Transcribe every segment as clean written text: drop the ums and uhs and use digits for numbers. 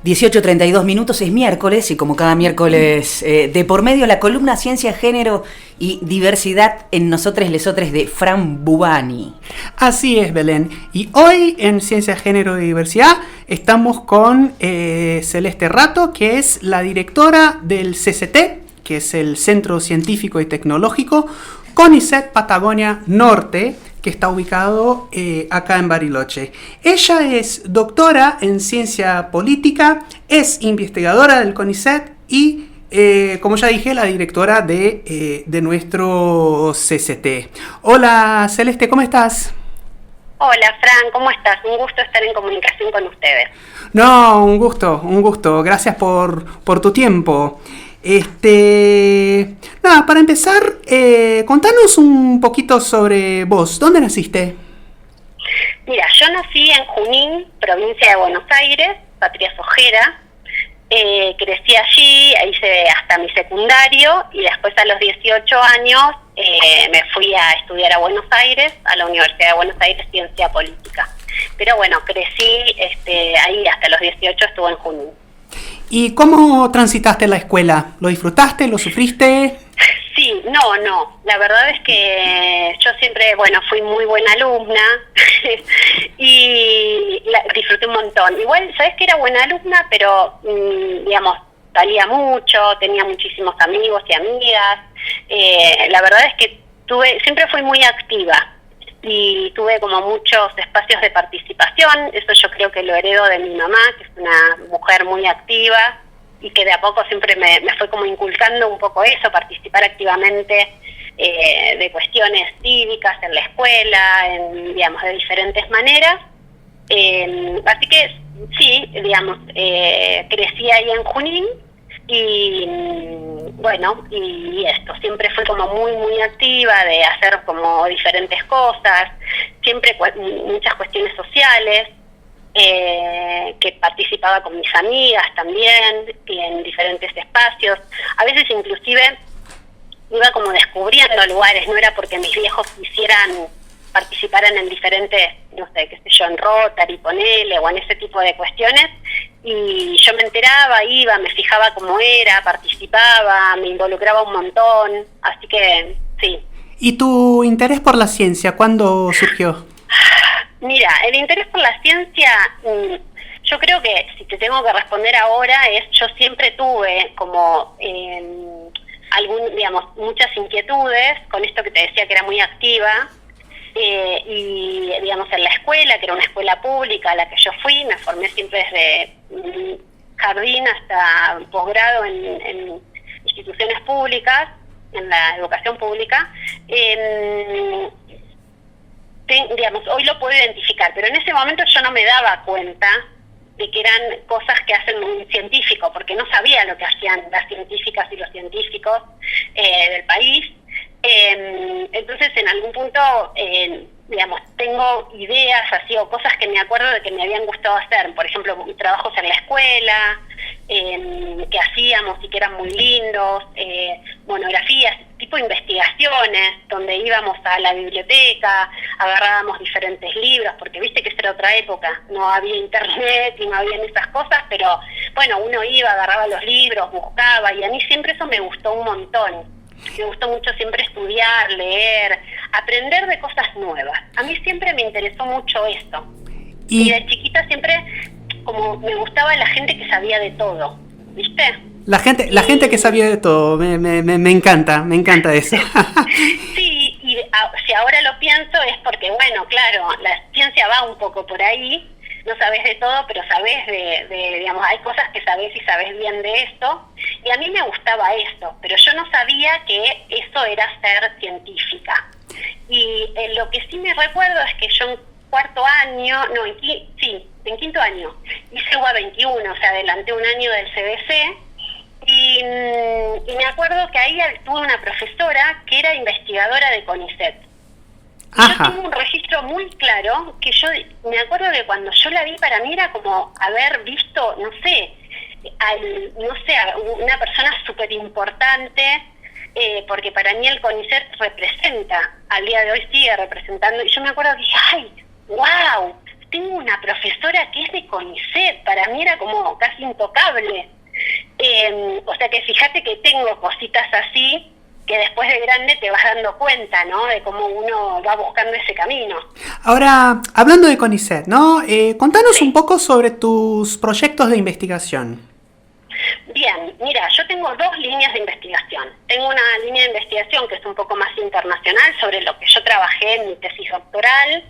18:32 es miércoles y como cada miércoles de por medio la columna Ciencia, Género y Diversidad en Nosotres Lesotres de Fran Bubani. Así es, Belén. Y hoy en Ciencia, Género y Diversidad estamos con Celeste Rato, que es la directora del CCT, que es el Centro Científico y Tecnológico CONICET Patagonia Norte, que está ubicado acá en Bariloche. Ella es doctora en ciencia política, es investigadora del CONICET y, como ya dije, la directora de nuestro CCT. Hola Celeste, ¿cómo estás? Hola Fran, ¿cómo estás? Un gusto estar en comunicación con ustedes. No, un gusto. Gracias por tu tiempo. Nada, para empezar, contanos un poquito sobre vos. ¿Dónde naciste? Mira, yo nací en Junín, provincia de Buenos Aires, Patria Sojera. Crecí allí, hice hasta mi secundario y después a los 18 años me fui a estudiar a Buenos Aires, a la Universidad de Buenos Aires, Ciencia Política. Pero bueno, crecí ahí hasta los 18, estuve en Junín. ¿Y cómo transitaste la escuela? ¿Lo disfrutaste? ¿Lo sufriste? Sí, no. La verdad es que yo siempre, fui muy buena alumna y disfruté un montón. Igual, sabes que era buena alumna, pero, salía mucho, tenía muchísimos amigos y amigas. La verdad es que siempre fui muy activa y tuve como muchos espacios de participación. Eso yo creo que lo heredo de mi mamá, que es una mujer muy activa y que de a poco siempre me fue como inculcando un poco eso, participar activamente de cuestiones cívicas en la escuela, de diferentes maneras. Así que sí, crecí ahí en Junín y y esto, siempre fue como muy activa de hacer como diferentes cosas, siempre muchas cuestiones sociales, que participaba con mis amigas también y en diferentes espacios. A veces inclusive iba como descubriendo lugares, no era porque mis viejos participaran en diferentes, en Rotary, ponele, o en ese tipo de cuestiones, y yo me enteraba, iba, me fijaba cómo era, participaba, me involucraba un montón, así que sí. ¿Y tu interés por la ciencia, cuándo surgió? Mira, el interés por la ciencia, yo creo que si te tengo que responder ahora yo siempre tuve como muchas inquietudes con esto que te decía que era muy activa, y en la escuela, que era una escuela pública a la que yo fui, me formé siempre desde jardín hasta posgrado en instituciones públicas, en la educación pública. Hoy lo puedo identificar, pero en ese momento yo no me daba cuenta de que eran cosas que hacen un científico, porque no sabía lo que hacían las científicas y los científicos del país. Entonces, en algún punto, tengo ideas así o cosas que me acuerdo de que me habían gustado hacer. Por ejemplo, trabajos en la escuela, que hacíamos y que eran muy lindos, monografías, tipo investigaciones, donde íbamos a la biblioteca, agarrábamos diferentes libros, porque viste que esa era otra época, no había internet y no habían esas cosas, pero uno iba, agarraba los libros, buscaba, y a mí siempre eso me gustó un montón. Me gustó mucho siempre estudiar, leer, aprender de cosas nuevas. A mí siempre me interesó mucho esto. Y de chiquita siempre como me gustaba la gente que sabía de todo, ¿viste? La gente que sabía de todo, me encanta eso. Sí, y si ahora lo pienso es porque, claro, la ciencia va un poco por ahí. No sabes de todo, pero sabes hay cosas que sabes y sabes bien de esto. Y a mí me gustaba esto, pero yo no sabía que eso era ser científica. Y lo que sí me recuerdo es que yo en quinto año, hice UBA 21, o sea, adelanté un año del CBC. Y me acuerdo que ahí tuve una profesora que era investigadora de CONICET. Yo tengo un registro muy claro que yo me acuerdo que cuando yo la vi, para mí era como haber visto, a una persona súper importante, porque para mí el CONICET representa, al día de hoy sigue representando, y yo me acuerdo que dije, ¡ay, wow! tengo una profesora que es de CONICET, para mí era como casi intocable. O sea que fíjate que tengo cositas así que después de grande te vas dando cuenta, ¿no? De cómo uno va buscando ese camino. Ahora, hablando de CONICET, ¿no? Contanos un poco sobre tus proyectos de investigación. Bien, mira, yo tengo 2 líneas de investigación. Tengo una línea de investigación que es un poco más internacional sobre lo que yo trabajé en mi tesis doctoral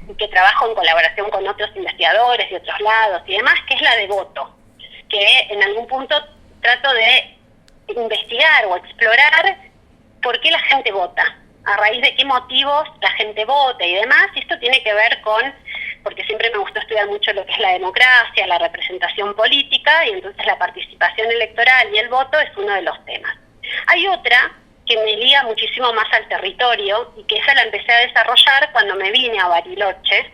y que trabajo en colaboración con otros investigadores de otros lados y demás, que es la de voto, que en algún punto trato de investigar o explorar por qué la gente vota, a raíz de qué motivos la gente vota y demás. Y esto tiene que ver con, porque siempre me gustó estudiar mucho lo que es la democracia, la representación política, y entonces la participación electoral y el voto es uno de los temas. Hay otra que me liga muchísimo más al territorio y que esa la empecé a desarrollar cuando me vine a Bariloche,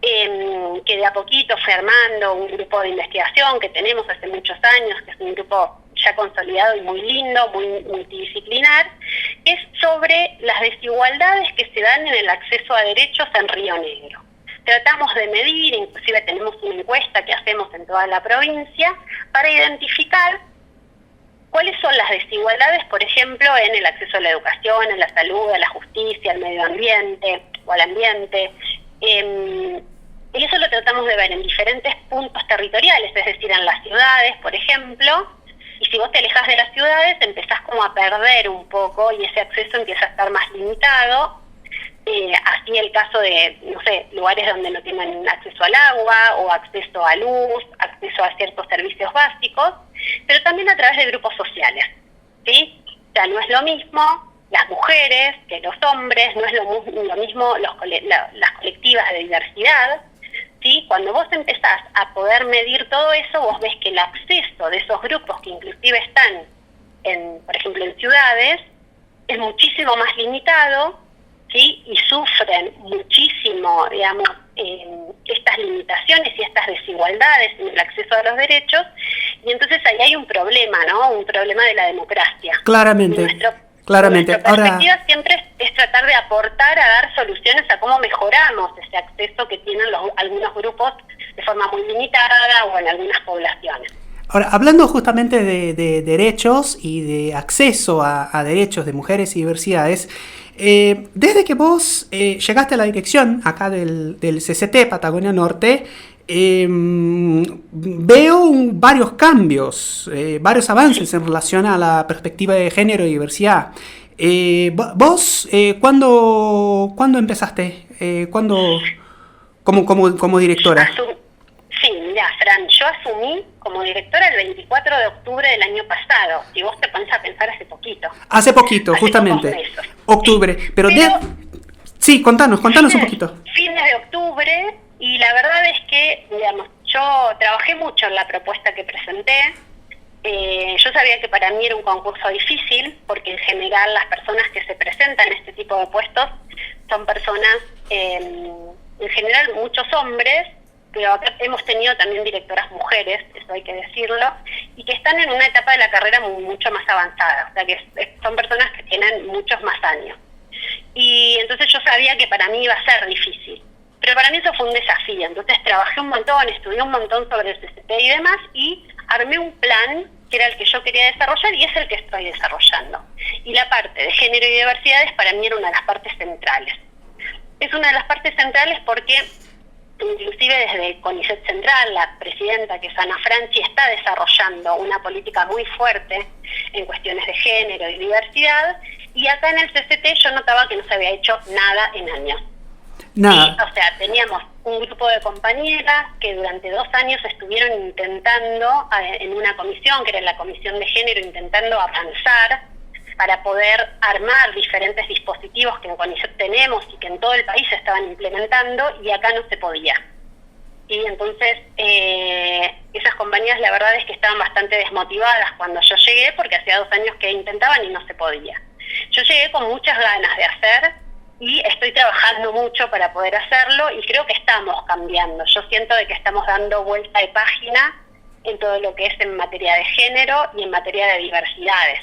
que de a poquito fue armando un grupo de investigación que tenemos hace muchos años, que es un grupo ya consolidado y muy lindo, muy multidisciplinar, es sobre las desigualdades que se dan en el acceso a derechos en Río Negro. Tratamos de medir, inclusive tenemos una encuesta que hacemos en toda la provincia, para identificar cuáles son las desigualdades, por ejemplo, en el acceso a la educación, a la salud, a la justicia, al medio ambiente o al ambiente. Y eso lo tratamos de ver en diferentes puntos territoriales, es decir, en las ciudades, por ejemplo. Y si vos te alejas de las ciudades, empezás como a perder un poco y ese acceso empieza a estar más limitado. Así el caso de, no sé, lugares donde no tienen acceso al agua o acceso a luz, acceso a ciertos servicios básicos, pero también a través de grupos sociales, ¿sí? O sea, no es lo mismo las mujeres que los hombres, no es lo mismo las colectivas de diversidad, ¿sí? Cuando vos empezás a poder medir todo eso, vos ves que el acceso de esos grupos que inclusive están, por ejemplo, en ciudades, es muchísimo más limitado, ¿sí? Y sufren muchísimo, digamos, estas limitaciones y estas desigualdades en el acceso a los derechos, y entonces ahí hay un problema, ¿no? Un problema de la democracia. Claramente. Nuestra perspectiva siempre es tratar de aportar a dar soluciones a cómo mejoramos ese acceso que tienen algunos grupos de forma muy limitada o en algunas poblaciones. Ahora, hablando justamente de derechos y de acceso a derechos de mujeres y diversidades, desde que vos llegaste a la dirección acá del CCT Patagonia Norte, veo varios cambios, varios avances en relación a la perspectiva de género y diversidad. ¿Vos cuándo empezaste? ¿Cuándo como directora? Sí, mira, Fran, yo asumí como directora el 24 de octubre del año pasado. Si vos te pones a pensar, hace poquito. Hace poquito, justamente. Octubre. Pero sí, contanos un poquito. Fines de octubre, y la verdad es que, digamos, yo trabajé mucho en la propuesta que presenté. Yo sabía que para mí era un concurso difícil, porque en general las personas que se presentan en este tipo de puestos son personas, en general muchos hombres, pero acá hemos tenido también directoras mujeres, eso hay que decirlo, y que están en una etapa de la carrera mucho más avanzada, o sea que son personas que tienen muchos más años. Y entonces yo sabía que para mí iba a ser difícil, pero para mí eso fue un desafío. Entonces trabajé un montón, estudié un montón sobre el CCT y demás, y armé un plan que era el que yo quería desarrollar y es el que estoy desarrollando. Y la parte de género y diversidades para mí era una de las partes centrales. Es una de las partes centrales porque inclusive desde CONICET Central, la presidenta, que es Ana Franchi, está desarrollando una política muy fuerte en cuestiones de género y diversidad, y acá en el CCT yo notaba que no se había hecho nada en años. Nada. O sea, teníamos un grupo de compañeras que durante 2 años estuvieron intentando, en una comisión, que era la Comisión de Género, intentando avanzar para poder armar diferentes dispositivos que en CONICET tenemos y que en todo el país se estaban implementando, y acá no se podía. Y entonces esas compañías la verdad es que estaban bastante desmotivadas cuando yo llegué, porque hacía 2 años que intentaban y no se podía. Yo llegué con muchas ganas de hacer y estoy trabajando mucho para poder hacerlo, y creo que estamos cambiando. Yo siento de que estamos dando vuelta de página en todo lo que es en materia de género y en materia de diversidades.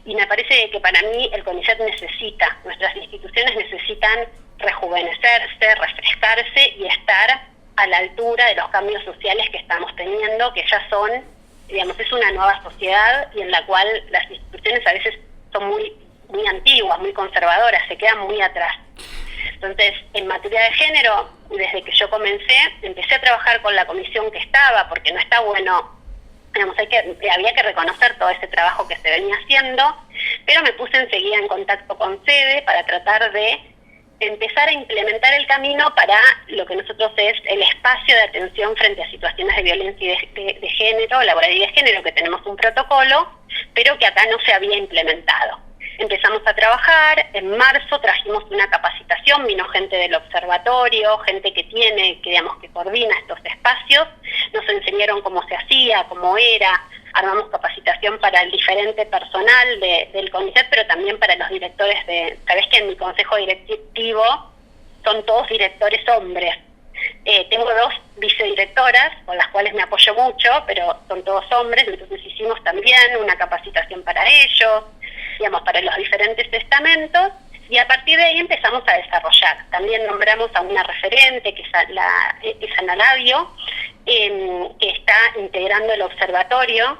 Y me parece que para mí el CONICET nuestras instituciones necesitan rejuvenecerse, refrescarse y estar a la altura de los cambios sociales que estamos teniendo, que ya son, digamos, es una nueva sociedad y en la cual las instituciones a veces son muy antiguas, muy conservadoras, se quedan muy atrás. Entonces, en materia de género, desde que yo empecé a trabajar con la comisión que estaba, porque no está bueno, digamos, había que reconocer todo ese trabajo que se venía haciendo, pero me puse enseguida en contacto con SEDE para tratar de empezar a implementar el camino para lo que nosotros es el espacio de atención frente a situaciones de violencia y de género, laboral y de género, que tenemos un protocolo, pero que acá no se había implementado. Empezamos a trabajar, en marzo trajimos una capacitación, vino gente del observatorio, gente que coordina estos espacios, nos enseñaron cómo se hacía, cómo era, armamos capacitación para el diferente personal del CONICET, pero también para los directores sabés que en mi consejo directivo son todos directores hombres. Tengo 2 vicedirectoras con las cuales me apoyo mucho, pero son todos hombres, entonces hicimos también una capacitación para ellos, digamos, para los diferentes estamentos, y a partir de ahí empezamos a desarrollar. También nombramos a una referente, que es Ana Labio, que está integrando el observatorio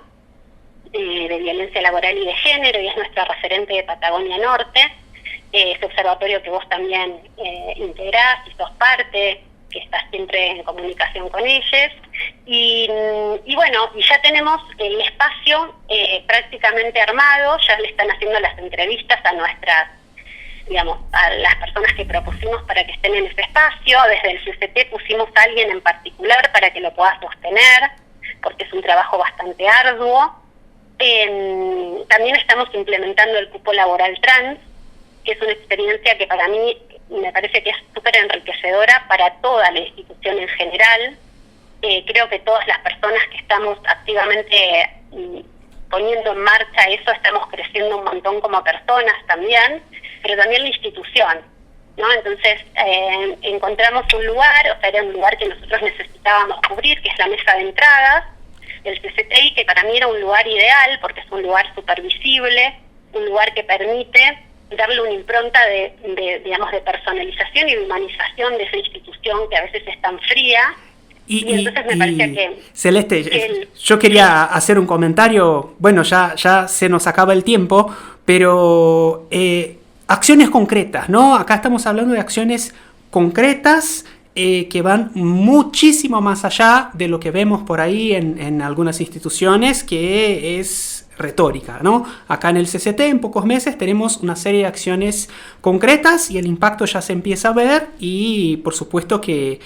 de violencia laboral y de género, y es nuestra referente de Patagonia Norte, ese observatorio que vos también integrás y sos parte, que estás siempre en comunicación con ellos, y bueno, y ya tenemos el espacio prácticamente armado, ya le están haciendo las entrevistas a a las personas que propusimos para que estén en ese espacio. Desde el CCT pusimos a alguien en particular para que lo pueda sostener, porque es un trabajo bastante arduo. También estamos implementando el cupo laboral trans, que es una experiencia que para mí me parece que es súper enriquecedora para toda la institución en general. Creo que todas las personas que estamos activamente poniendo en marcha eso, estamos creciendo un montón como personas también, pero también la institución, ¿no? Entonces encontramos un lugar, era un lugar que nosotros necesitábamos cubrir, que es la mesa de entradas del CCTI, que para mí era un lugar ideal porque es un lugar supervisible, un lugar que permite darle una impronta de personalización y de humanización de esa institución que a veces es tan fría. Y entonces me parecía que... Celeste, yo quería hacer un comentario, bueno, ya se nos acaba el tiempo, pero acciones concretas, ¿no? Acá estamos hablando de acciones concretas que van muchísimo más allá de lo que vemos por ahí en algunas instituciones, que es retórica, ¿no? Acá en el CCT, en pocos meses, tenemos una serie de acciones concretas y el impacto ya se empieza a ver, y por supuesto que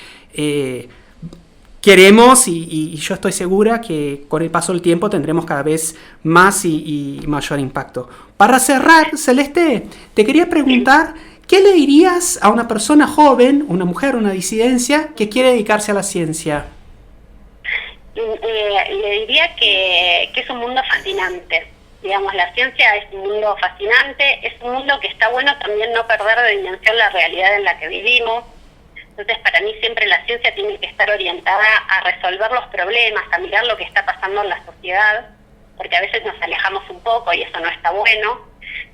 queremos, y yo estoy segura que con el paso del tiempo tendremos cada vez más y mayor impacto. Para cerrar, Celeste, te quería preguntar, ¿qué le dirías a una persona joven, una mujer, una disidencia, que quiere dedicarse a la ciencia? Le diría que es un mundo fascinante. Digamos, la ciencia es un mundo fascinante, es un mundo que está bueno también no perder de dimensión la realidad en la que vivimos. Entonces, para mí siempre la ciencia tiene que estar orientada a resolver los problemas, a mirar lo que está pasando en la sociedad, porque a veces nos alejamos un poco y eso no está bueno,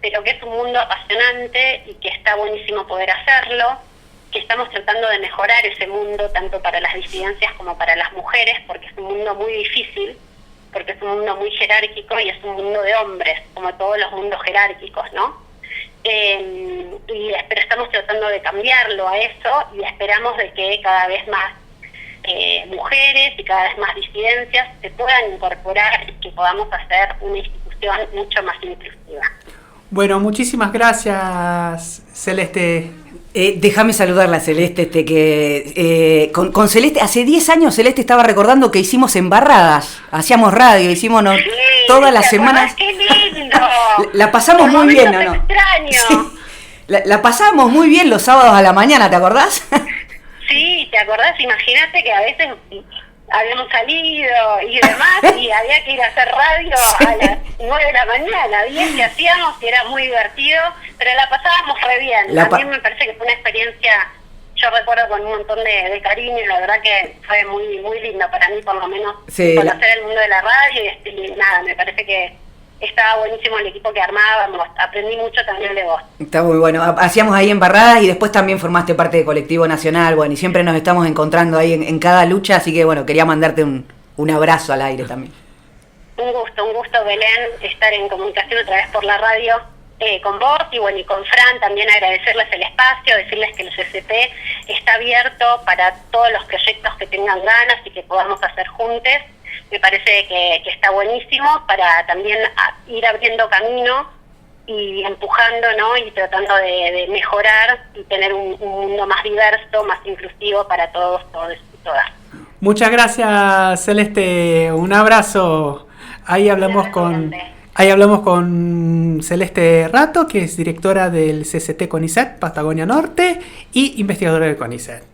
pero que es un mundo apasionante y que está buenísimo poder hacerlo, que estamos tratando de mejorar ese mundo tanto para las disidencias como para las mujeres, porque es un mundo muy difícil, porque es un mundo muy jerárquico y es un mundo de hombres, como todos los mundos jerárquicos, ¿no? Pero estamos tratando de cambiarlo a eso y esperamos de que cada vez más mujeres y cada vez más disidencias se puedan incorporar y que podamos hacer una institución mucho más inclusiva. Bueno, muchísimas gracias, Celeste. Déjame saludarla, Celeste, con Celeste, hace 10 años Celeste estaba recordando que hicimos embarradas, hacíamos radio, hicimos todas las semanas. ¡Qué lindo! La pasamos muy bien, ¿o no? Extraño. Sí, la pasábamos muy bien los sábados a la mañana, ¿te acordás? Sí, ¿te acordás? Imagínate que a veces habíamos salido y demás y había que ir a hacer radio a las 9 de la mañana, bien que hacíamos, que era muy divertido, pero la pasábamos re bien. A mí me parece que fue una experiencia, yo recuerdo con un montón de cariño, y la verdad que fue muy muy lindo para mí, por lo menos, conocer el mundo de la radio y nada, me parece que estaba buenísimo el equipo que armábamos, aprendí mucho también de vos. Está muy bueno. Hacíamos ahí en Barradas y después también formaste parte de Colectivo Nacional, bueno, y siempre nos estamos encontrando ahí en cada lucha, así que bueno, quería mandarte un abrazo al aire también. Un gusto, Belén, estar en comunicación otra vez por la radio con vos y bueno, y con Fran, también agradecerles el espacio, decirles que el CCT está abierto para todos los proyectos que tengan ganas y que podamos hacer juntos. Me parece que está buenísimo para también ir abriendo camino y empujando, ¿no? Y tratando de mejorar y tener un mundo más diverso, más inclusivo para todos y todas. Muchas gracias, Celeste. Un abrazo. Ahí hablamos con Celeste Rato, que es directora del CCT CONICET Patagonia Norte y investigadora del CONICET.